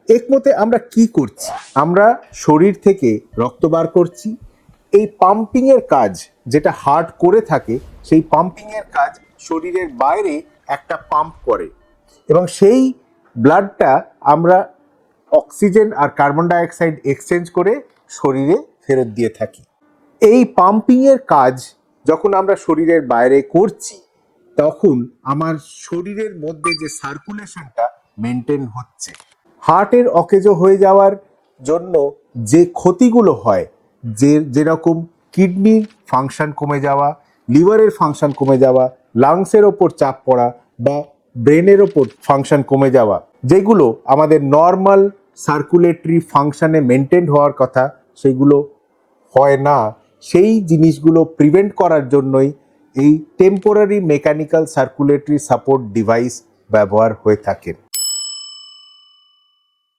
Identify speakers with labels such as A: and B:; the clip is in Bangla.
A: একমতে আমরা কি করছি? আমরা শরীর থেকে রক্ত বার করছি। এই পাম্পিং এর কাজ যেটা হার্ট করে থাকে, সেই পাম্পিং এর কাজ শরীরের বাইরে একটা পাম্প করে, এবং সেই ব্লাডটা আমরা অক্সিজেন আর কার্বন ডাই অক্সাইড এক্সচেঞ্জ করে শরীরে ফেরত দিয়ে থাকি। এই পাম্পিং এর কাজ যখন আমরা শরীরের বাইরে করছি, তখন আমার শরীরের মধ্যে যে সার্কুলেশনটা মেনটেন হচ্ছে। হার্টের অকেজো হয়ে যাওয়ার জন্য যে ক্ষতিগুলো হয়, যেরকম কিডনির ফাংশন কমে যাওয়া, লিভারের ফাংশন কমে যাওয়া, লাংসের ওপর চাপ পড়া বা ব্রেনের ওপর ফাংশন কমে যাওয়া, যেগুলো আমাদের নর্মাল সার্কুলেটরি ফাংশনে মেনটেন হওয়ার কথা সেগুলো হয় না, সেই জিনিসগুলো প্রিভেন্ট করার জন্যই এই temporary mechanical circulatory support device ব্যবহার হয়ে থাকে।